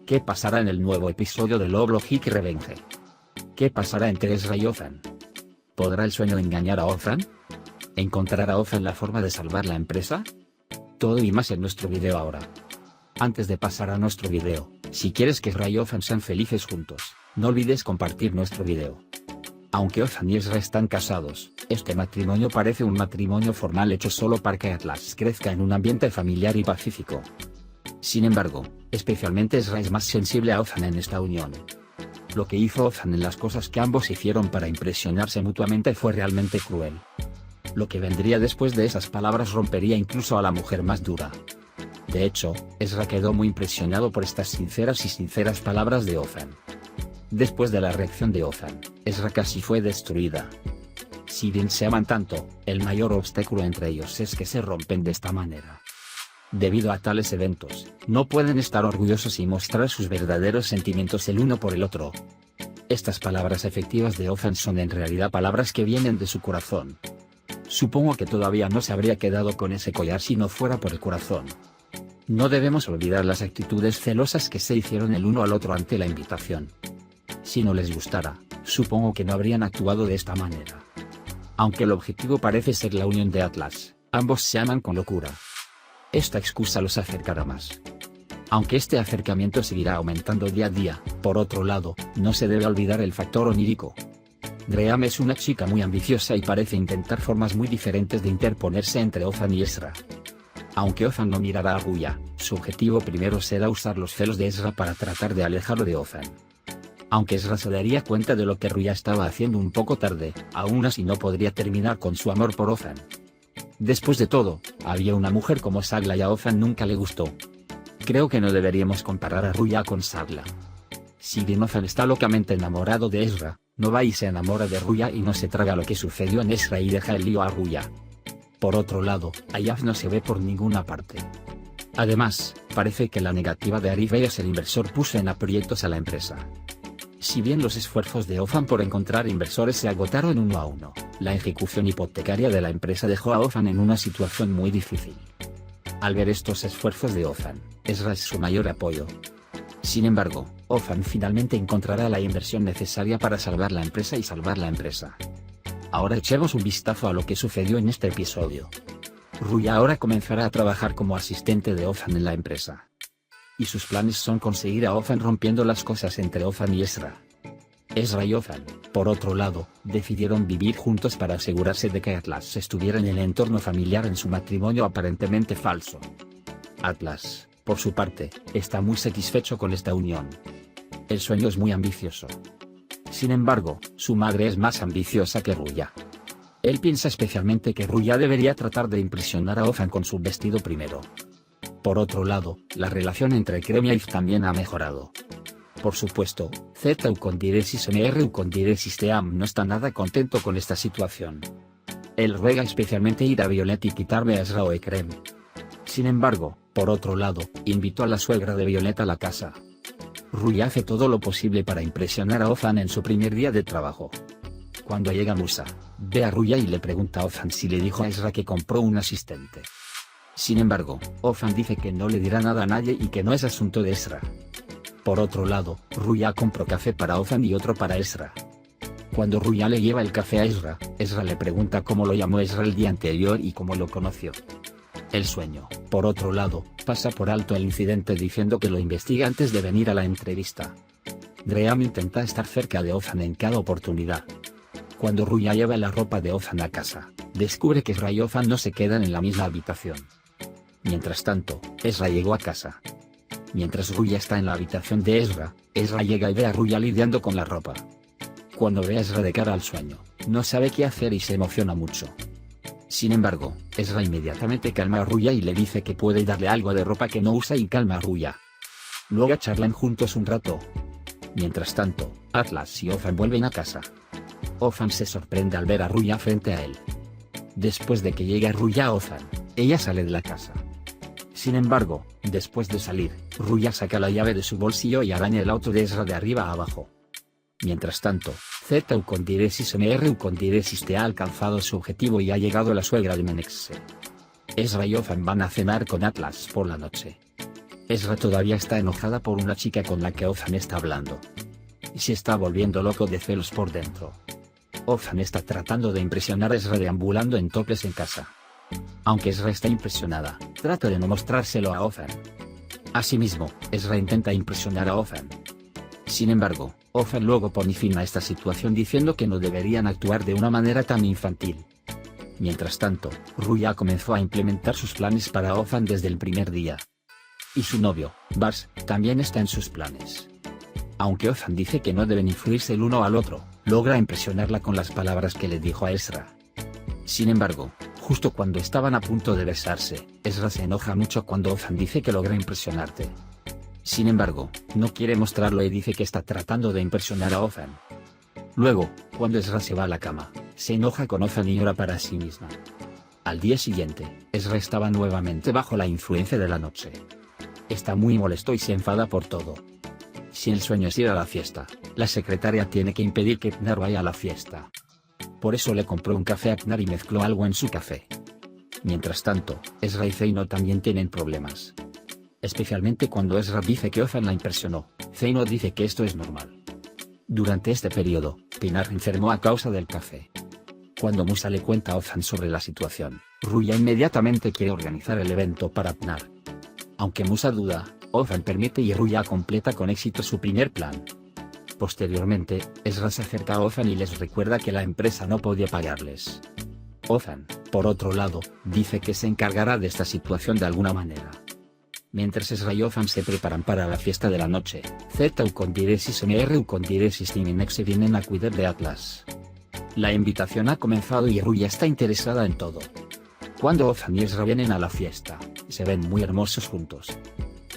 ¿Qué pasará en el nuevo episodio de Love Logic Revenge? ¿Qué pasará entre Ezra y Othan? ¿Podrá el sueño engañar a Othan? ¿Encontrará Othan la forma de salvar la empresa? Todo y más en nuestro video ahora. Antes de pasar a nuestro video, si quieres que Ezra y Othan sean felices juntos, no olvides compartir nuestro video. Aunque Othan y Ezra están casados, este matrimonio parece un matrimonio formal hecho solo para que Atlas crezca en un ambiente familiar y pacífico. Sin embargo, especialmente Ezra es más sensible a Othan en esta unión. Lo que hizo Othan en las cosas que ambos hicieron para impresionarse mutuamente fue realmente cruel. Lo que vendría después de esas palabras rompería incluso a la mujer más dura. De hecho, Ezra quedó muy impresionado por estas sinceras palabras de Othan. Después de la reacción de Othan, Ezra casi fue destruida. Si bien se aman tanto, el mayor obstáculo entre ellos es que se rompen de esta manera. Debido a tales eventos, no pueden estar orgullosos y mostrar sus verdaderos sentimientos el uno por el otro. Estas palabras efectivas de Othan son en realidad palabras que vienen de su corazón. Supongo que todavía no se habría quedado con ese collar si no fuera por el corazón. No debemos olvidar las actitudes celosas que se hicieron el uno al otro ante la invitación. Si no les gustara, supongo que no habrían actuado de esta manera. Aunque el objetivo parece ser la unión de Atlas, ambos se aman con locura. Esta excusa los acercará más. Aunque este acercamiento seguirá aumentando día a día, por otro lado, no se debe olvidar el factor onírico. Graham es una chica muy ambiciosa y parece intentar formas muy diferentes de interponerse entre Othan y Ezra. Aunque Othan no mirará a Ruya, su objetivo primero será usar los celos de Ezra para tratar de alejarlo de Othan. Aunque Ezra se daría cuenta de lo que Ruya estaba haciendo un poco tarde, aún así no podría terminar con su amor por Othan. Después de todo, había una mujer como Sagla y a Othan nunca le gustó. Creo que no deberíamos comparar a Ruya con Sagla. Si bien Othan está locamente enamorado de Ezra, no va y se enamora de Ruya y no se traga lo que sucedió en Ezra y deja el lío a Ruya. Por otro lado, Ayaf no se ve por ninguna parte. Además, parece que la negativa de Arif Beyas el inversor puso en aprietos a la empresa. Si bien los esfuerzos de Othan por encontrar inversores se agotaron uno a uno, la ejecución hipotecaria de la empresa dejó a Othan en una situación muy difícil. Al ver estos esfuerzos de Othan, Ezra es su mayor apoyo. Sin embargo, Othan finalmente encontrará la inversión necesaria para salvar la empresa y salvar la empresa. Ahora echemos un vistazo a lo que sucedió en este episodio. Ruya ahora comenzará a trabajar como asistente de Othan en la empresa. Y sus planes son conseguir a Othan rompiendo las cosas entre Othan y Ezra. Ezra y Othan, por otro lado, decidieron vivir juntos para asegurarse de que Atlas estuviera en el entorno familiar en su matrimonio aparentemente falso. Atlas, por su parte, está muy satisfecho con esta unión. El sueño es muy ambicioso. Sin embargo, su madre es más ambiciosa que Ruya. Él piensa especialmente que Ruya debería tratar de impresionar a Othan con su vestido primero. Por otro lado, la relación entre Krem y Aif también ha mejorado. Por supuesto, Z con Diresis MR con Diresis Team no está nada contento con esta situación. Él ruega especialmente ir a Violet y quitarme a Ezra o Krem. Sin embargo, por otro lado, invitó a la suegra de Violet a la casa. Ruya hace todo lo posible para impresionar a Othan en su primer día de trabajo. Cuando llega Musa, ve a Ruya y le pregunta a Othan si le dijo a Ezra que compró un asistente. Sin embargo, Othan dice que no le dirá nada a nadie y que no es asunto de Ezra. Por otro lado, Ruya compró café para Othan y otro para Ezra. Cuando Ruya le lleva el café a Ezra, Ezra le pregunta cómo lo llamó Ezra el día anterior y cómo lo conoció. El sueño, por otro lado, pasa por alto el incidente diciendo que lo investiga antes de venir a la entrevista. Graham intenta estar cerca de Othan en cada oportunidad. Cuando Ruya lleva la ropa de Othan a casa, descubre que Ezra y Othan no se quedan en la misma habitación. Mientras tanto, Ezra llegó a casa. Mientras Ruya está en la habitación de Ezra, Ezra llega y ve a Ruya lidiando con la ropa. Cuando ve a Ezra de cara al sueño, no sabe qué hacer y se emociona mucho. Sin embargo, Ezra inmediatamente calma a Ruya y le dice que puede darle algo de ropa que no usa y calma a Ruya. Luego charlan juntos un rato. Mientras tanto, Atlas y Othan vuelven a casa. Othan se sorprende al ver a Ruya frente a él. Después de que llega Ruya a Othan, ella sale de la casa. Sin embargo, después de salir, Ruya saca la llave de su bolsillo y araña el auto de Ezra de arriba a abajo. Mientras tanto, Z con Diresis MR con Diresis T ha alcanzado su objetivo y ha llegado la suegra de Menexe. Ezra y Othan van a cenar con Atlas por la noche. Ezra todavía está enojada por una chica con la que Ozan está hablando. Y se está volviendo loco de celos por dentro. Ozan está tratando de impresionar a Ezra deambulando en toples en casa. Aunque Ezra está impresionada, trata de no mostrárselo a Ozan. Asimismo, Ezra intenta impresionar a Ozan. Sin embargo, Ozan luego pone fin a esta situación diciendo que no deberían actuar de una manera tan infantil. Mientras tanto, Ruya comenzó a implementar sus planes para Ozan desde el primer día. Y su novio, Bars, también está en sus planes. Aunque Ozan dice que no deben influirse el uno al otro, logra impresionarla con las palabras que le dijo a Ezra. Sin embargo, justo cuando estaban a punto de besarse, Ezra se enoja mucho cuando Ozan dice que logra impresionarte. Sin embargo, no quiere mostrarlo y dice que está tratando de impresionar a Ozan. Luego, cuando Ezra se va a la cama, se enoja con Ozan y llora para sí misma. Al día siguiente, Ezra estaba nuevamente bajo la influencia de la noche. Está muy molesto y se enfada por todo. Si el sueño es ir a la fiesta, la secretaria tiene que impedir que Pnar vaya a la fiesta. Por eso le compró un café a Pnar y mezcló algo en su café. Mientras tanto, Ezra y Zeino también tienen problemas. Especialmente cuando Ezra dice que Ozan la impresionó, Zeino dice que esto es normal. Durante este periodo, Pinar enfermó a causa del café. Cuando Musa le cuenta a Ozan sobre la situación, Ruya inmediatamente quiere organizar el evento para Pnar. Aunque Musa duda, Ozan permite y Ruya completa con éxito su primer plan. Posteriormente, Ezra se acerca a Ozan y les recuerda que la empresa no podía pagarles. Ozan, por otro lado, dice que se encargará de esta situación de alguna manera. Mientras Ezra y Ozan se preparan para la fiesta de la noche, Z Ucondiresis MR Ucondiresis Timinex se vienen a cuidar de Atlas. La invitación ha comenzado y Ruya está interesada en todo. Cuando Ozan y Ezra vienen a la fiesta, se ven muy hermosos juntos.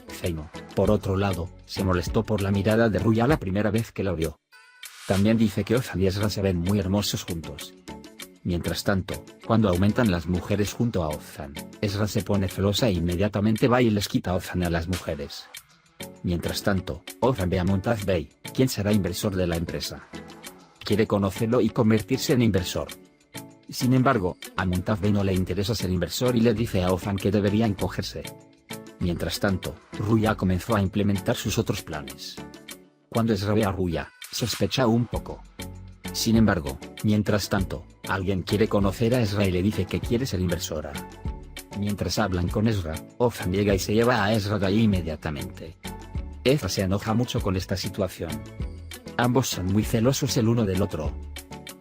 Zeino, por otro lado, se molestó por la mirada de Ruya la primera vez que la vio. También dice que Ozan y Ezra se ven muy hermosos juntos. Mientras tanto, cuando aumentan las mujeres junto a Ozan, Ezra se pone celosa e inmediatamente va y les quita a Ozan a las mujeres. Mientras tanto, Ozan ve a Montaz Bey, quien será inversor de la empresa. Quiere conocerlo y convertirse en inversor. Sin embargo, a Montaz Bey no le interesa ser inversor y le dice a Ozan que debería encogerse. Mientras tanto, Ruya comenzó a implementar sus otros planes. Cuando Ezra ve a Ruya, sospecha un poco. Sin embargo, mientras tanto, alguien quiere conocer a Ezra y le dice que quiere ser inversora. Mientras hablan con Ezra, Ozan llega y se lleva a Ezra de ahí inmediatamente. Ezra se enoja mucho con esta situación. Ambos son muy celosos el uno del otro.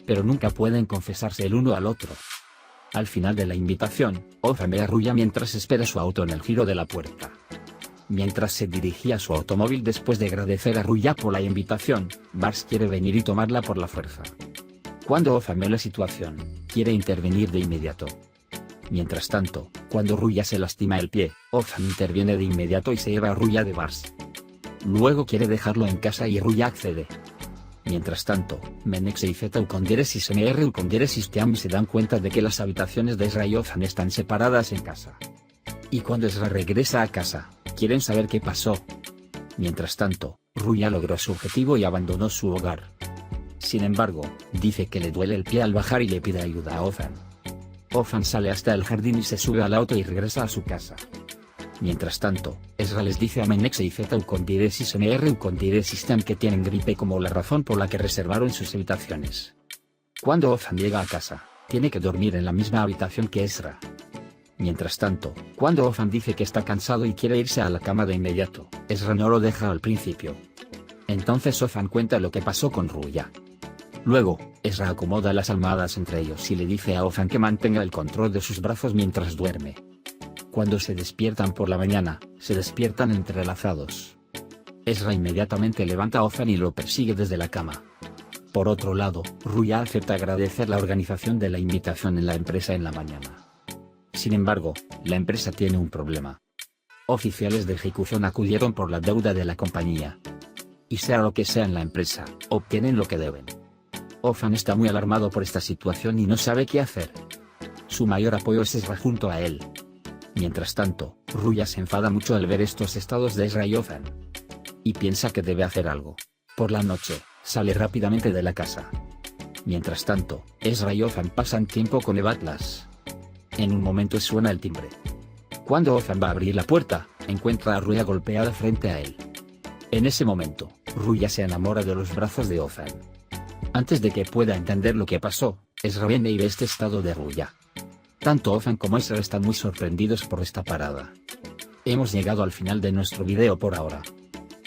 Pero nunca pueden confesarse el uno al otro. Al final de la invitación, Ozan ve a Ruya mientras espera su auto en el giro de la puerta. Mientras se dirigía a su automóvil después de agradecer a Ruya por la invitación, Bars quiere venir y tomarla por la fuerza. Cuando Ozan ve la situación, quiere intervenir de inmediato. Mientras tanto, cuando Ruya se lastima el pie, Ozan interviene de inmediato y se lleva a Ruya de Bars. Luego quiere dejarlo en casa y Ruya accede. Mientras tanto, Menexe y Z Ucondiresis MR Ucondiresis Team se dan cuenta de que las habitaciones de Ezra y Ozan están separadas en casa. Y cuando Ezra regresa a casa, quieren saber qué pasó. Mientras tanto, Ruya logró su objetivo y abandonó su hogar. Sin embargo, dice que le duele el pie al bajar y le pide ayuda a Ozan. Ozan sale hasta el jardín y se sube al auto y regresa a su casa. Mientras tanto, Ezra les dice a Menexe y Z Ucondiresis MR Ucondiresis Team que tienen gripe como la razón por la que reservaron sus habitaciones. Cuando Ozan llega a casa, tiene que dormir en la misma habitación que Ezra. Mientras tanto, cuando Ozan dice que está cansado y quiere irse a la cama de inmediato, Ezra no lo deja al principio. Entonces Ozan cuenta lo que pasó con Ruya. Luego, Ezra acomoda las almohadas entre ellos y le dice a Ozan que mantenga el control de sus brazos mientras duerme. Cuando se despiertan por la mañana, se despiertan entrelazados. Ezra inmediatamente levanta a Ozan y lo persigue desde la cama. Por otro lado, Ruya acepta agradecer la organización de la invitación en la empresa en la mañana. Sin embargo, la empresa tiene un problema. Oficiales de ejecución acudieron por la deuda de la compañía. Y sea lo que sea en la empresa, obtienen lo que deben. Ozan está muy alarmado por esta situación y no sabe qué hacer. Su mayor apoyo es Ezra junto a él. Mientras tanto, Ruya se enfada mucho al ver estos estados de Ezra y Ozan. Y piensa que debe hacer algo. Por la noche, sale rápidamente de la casa. Mientras tanto, Ezra y Ozan pasan tiempo con Eva Atlas. En un momento suena el timbre. Cuando Ozan va a abrir la puerta, encuentra a Ruya golpeada frente a él. En ese momento, Ruya se enamora de los brazos de Ozan. Antes de que pueda entender lo que pasó, Ezra viene y ve este estado de Ruya. Tanto Ozan como Ezra están muy sorprendidos por esta parada. Hemos llegado al final de nuestro video por ahora.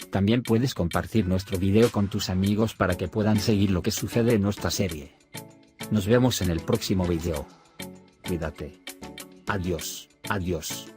También puedes compartir nuestro video con tus amigos para que puedan seguir lo que sucede en nuestra serie. Nos vemos en el próximo video. Cuídate. Adiós, adiós.